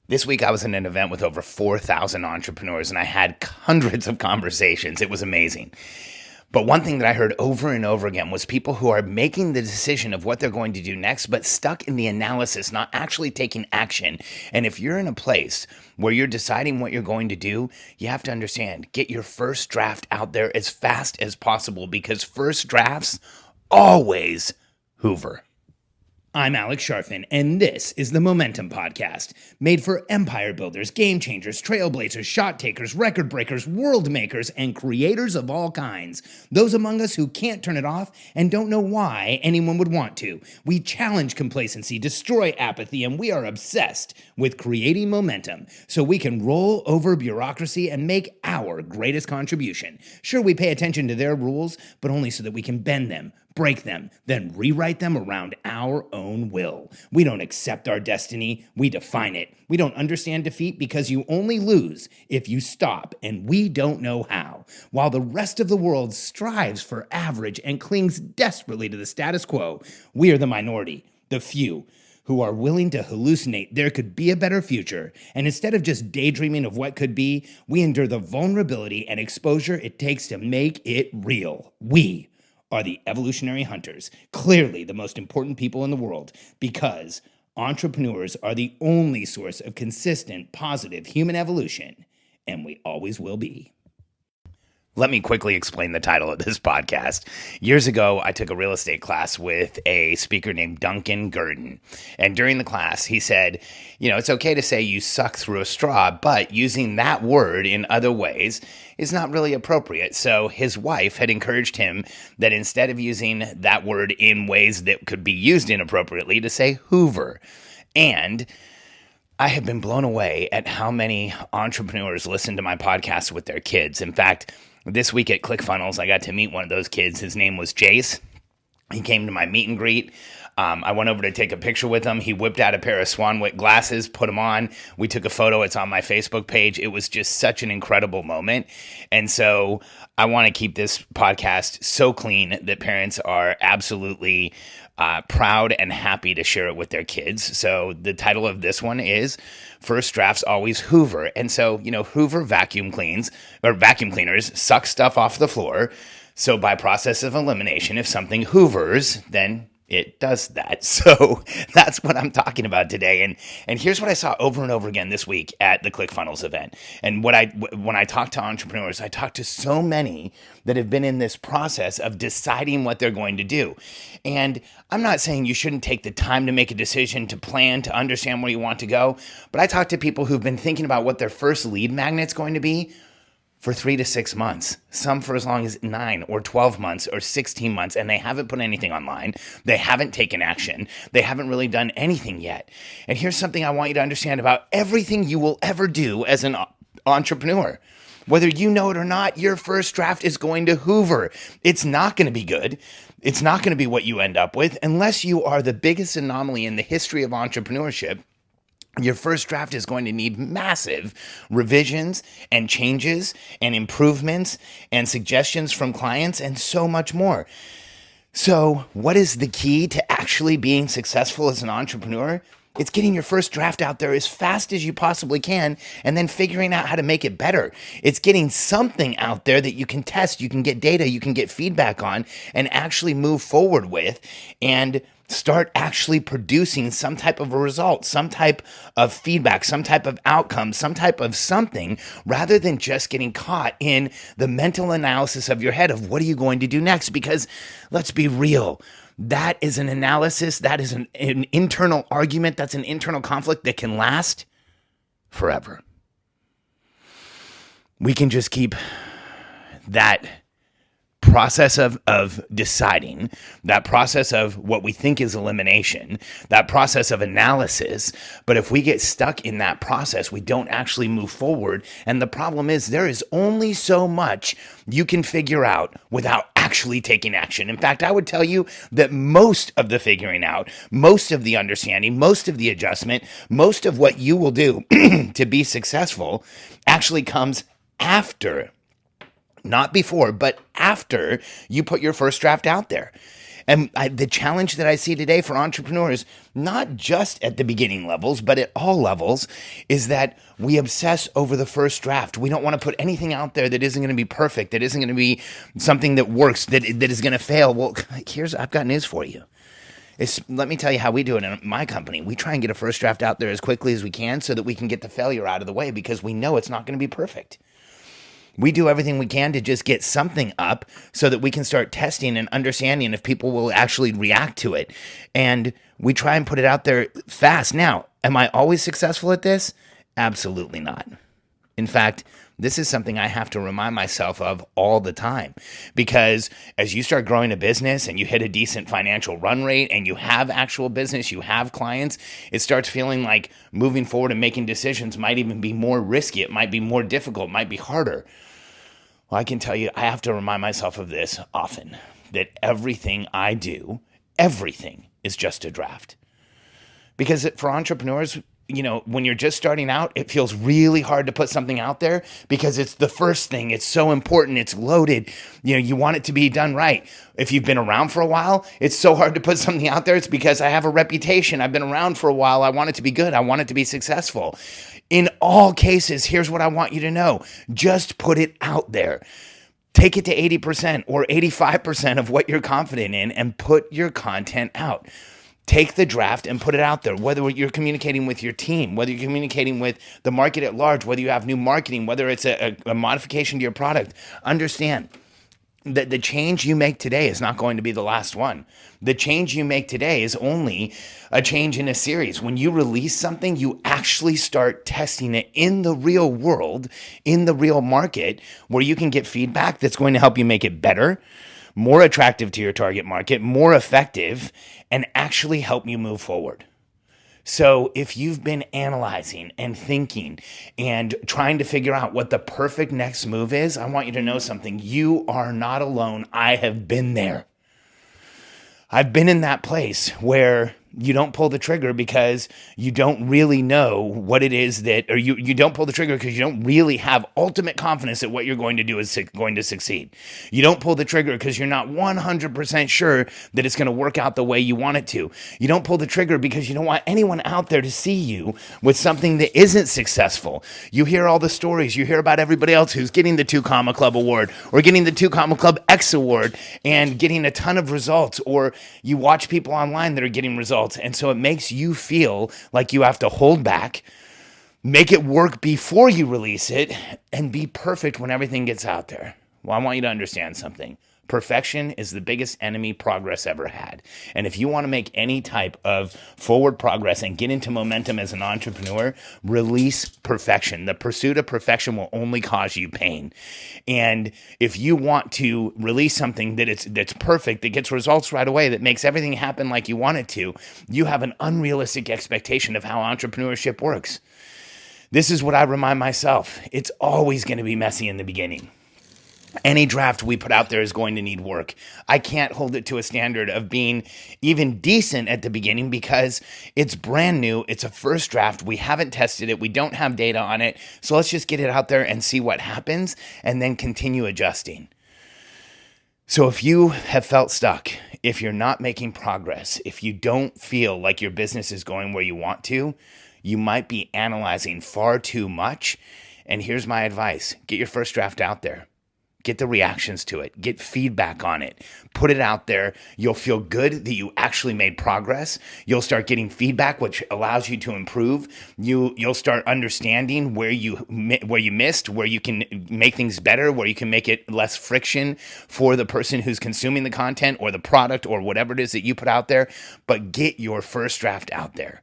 This week, I was in an event with over 4,000 entrepreneurs, and I had hundreds of conversations. It was amazing. But one thing that I heard over and over again was people who are making the decision of what they're going to do next, but stuck in the analysis, not actually taking action. And if you're in a place where you're deciding what you're going to do, you have to understand, get your first draft out there as fast as possible, because first drafts always Hoover. I'm Alex Sharfin, and this is the Momentum Podcast, made for empire builders, game changers, trailblazers, shot takers, record breakers, world makers, and creators of all kinds. Those among us who can't turn it off and don't know why anyone would want to. We challenge complacency, destroy apathy, and we are obsessed with creating momentum so we can roll over bureaucracy and make our greatest contribution. Sure, we pay attention to their rules, but only so that we can bend them, break them, then rewrite them around our own will. We don't accept our destiny, we define it. We don't understand defeat because you only lose if you stop, and we don't know how. While the rest of the world strives for average and clings desperately to the status quo, we are the minority, the few, who are willing to hallucinate there could be a better future, and instead of just daydreaming of what could be, we endure the vulnerability and exposure it takes to make it real. We are the evolutionary hunters, clearly the most important people in the world, because entrepreneurs are the only source of consistent, positive human evolution, and we always will be. Let me quickly explain the title of this podcast. Years ago, I took a real estate class with a speaker named Duncan Gurdon. And during the class, he said, it's okay to say you suck through a straw, but using that word in other ways is not really appropriate. So his wife had encouraged him that instead of using that word in ways that could be used inappropriately, to say Hoover. And I have been blown away at how many entrepreneurs listen to my podcast with their kids. In fact, this week at ClickFunnels, I got to meet one of those kids. His name was Jace. He came to my meet and greet. I went over to take a picture with him. He whipped out a pair of Swanwick glasses, put them on. We took a photo. It's on my Facebook page. It was just such an incredible moment. And so I want to keep this podcast so clean that parents are absolutely proud and happy to share it with their kids. So the title of this one is First Drafts Always Hoover. And so, Hoover vacuum cleaners suck stuff off the floor. So by process of elimination, if something hoovers, then it does that. So that's what I'm talking about today. And here's what I saw over and over again this week at the ClickFunnels event. And when I talk to entrepreneurs, I talk to so many that have been in this process of deciding what they're going to do. And I'm not saying you shouldn't take the time to make a decision, to plan, to understand where you want to go. But I talk to people who've been thinking about what their first lead magnet's going to be for 3 to 6 months, some for as long as 9 or 12 months or 16 months, and they haven't put anything online. They haven't taken action. They haven't really done anything yet. And here's something I want you to understand about everything you will ever do as an entrepreneur. Whether you know it or not, your first draft is going to Hoover. It's not going to be good. It's not going to be what you end up with unless you are the biggest anomaly in the history of entrepreneurship. Your first draft is going to need massive revisions and changes and improvements and suggestions from clients and so much more. So what is the key to actually being successful as an entrepreneur? It's getting your first draft out there as fast as you possibly can and then figuring out how to make it better. It's getting something out there that you can test, you can get data, you can get feedback on and actually move forward with and start actually producing some type of a result, some type of feedback, some type of outcome, some type of something, rather than just getting caught in the mental analysis of your head of what are you going to do next? Because let's be real, that is an analysis, that is an internal argument, that's an internal conflict that can last forever. We can just keep that process of deciding, that process of what we think is elimination, that process of analysis. But if we get stuck in that process, we don't actually move forward. And the problem is there is only so much you can figure out without actually taking action. In fact, I would tell you that most of the figuring out, most of the understanding, most of the adjustment, most of what you will do to be successful actually comes after. Not before, but after you put your first draft out there. And the challenge that I see today for entrepreneurs, not just at the beginning levels, but at all levels, is that we obsess over the first draft. We don't want to put anything out there that isn't going to be perfect, that isn't going to be something that works, that is going to fail. Well, I've got news for you. Let me tell you how we do it in my company. We try and get a first draft out there as quickly as we can so that we can get the failure out of the way, because we know it's not going to be perfect. We do everything we can to just get something up so that we can start testing and understanding if people will actually react to it. And we try and put it out there fast. Now, am I always successful at this? Absolutely not. In fact, this is something I have to remind myself of all the time, because as you start growing a business and you hit a decent financial run rate and you have actual business, you have clients, it starts feeling like moving forward and making decisions might even be more risky. It might be more difficult, it might be harder. Well, I can tell you, I have to remind myself of this often, that everything I do, everything is just a draft. Because for entrepreneurs, when you're just starting out, it feels really hard to put something out there because it's the first thing. It's so important. It's loaded. You want it to be done right. If you've been around for a while, it's so hard to put something out there. It's because I have a reputation. I've been around for a while. I want it to be good. I want it to be successful. In all cases, here's what I want you to know. Just put it out there. Take it to 80% or 85% of what you're confident in and put your content out. Take the draft and put it out there, whether you're communicating with your team, whether you're communicating with the market at large, whether you have new marketing, whether it's a modification to your product. Understand that the change you make today is not going to be the last one. The change you make today is only a change in a series. When you release something, you actually start testing it in the real world, in the real market, where you can get feedback that's going to help you make it better, more attractive to your target market, more effective, and actually help you move forward. So if you've been analyzing and thinking and trying to figure out what the perfect next move is, I want you to know something. You are not alone. I have been there. I've been in that place where you don't pull the trigger because you don't really know what it is or you don't pull the trigger because you don't really have ultimate confidence that what you're going to do is going to succeed. You don't pull the trigger because you're not 100% sure that it's going to work out the way you want it to. You don't pull the trigger because you don't want anyone out there to see you with something that isn't successful. You hear all the stories. You hear about everybody else who's getting the 2 Comma Club award or getting the 2 Comma Club X award and getting a ton of results, or you watch people online that are getting results. And so it makes you feel like you have to hold back, make it work before you release it, and be perfect when everything gets out there. Well, I want you to understand something. Perfection is the biggest enemy progress ever had. And if you want to make any type of forward progress and get into momentum as an entrepreneur, release perfection. The pursuit of perfection will only cause you pain. And if you want to release something that's perfect, that gets results right away, that makes everything happen like you want it to, you have an unrealistic expectation of how entrepreneurship works. This is what I remind myself. It's always going to be messy in the beginning. Any draft we put out there is going to need work. I can't hold it to a standard of being even decent at the beginning because it's brand new. It's a first draft. We haven't tested it. We don't have data on it. So let's just get it out there and see what happens and then continue adjusting. So if you have felt stuck, if you're not making progress, if you don't feel like your business is going where you want to, you might be analyzing far too much. And here's my advice. Get your first draft out there. Get the reactions to it. Get feedback on it. Put it out there. You'll feel good that you actually made progress. You'll start getting feedback, which allows you to improve. You'll start understanding where you missed, where you can make things better, where you can make it less friction for the person who's consuming the content or the product or whatever it is that you put out there. But get your first draft out there.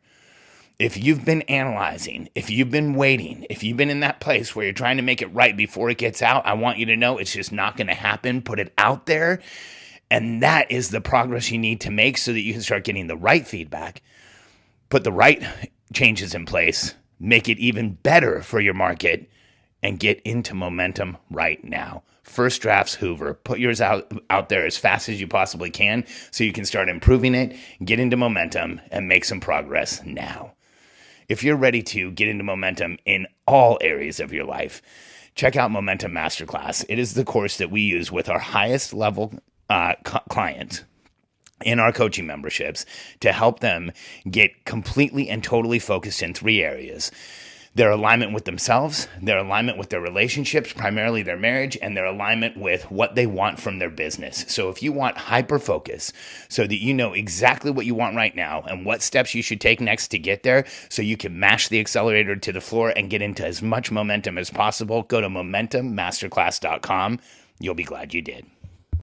If you've been analyzing, if you've been waiting, if you've been in that place where you're trying to make it right before it gets out, I want you to know it's just not going to happen. Put it out there. And that is the progress you need to make so that you can start getting the right feedback, put the right changes in place, make it even better for your market, and get into momentum right now. First Drafts Hoover. Put yours out there as fast as you possibly can so you can start improving it, get into momentum, and make some progress now. If you're ready to get into momentum in all areas of your life, check out Momentum Masterclass. It is the course that we use with our highest level clients. in our coaching memberships to help them get completely and totally focused in 3 areas: their alignment with themselves, their alignment with their relationships, primarily their marriage, and their alignment with what they want from their business. So if you want hyper focus so that you know exactly what you want right now and what steps you should take next to get there so you can mash the accelerator to the floor and get into as much momentum as possible, go to MomentumMasterclass.com. You'll be glad you did.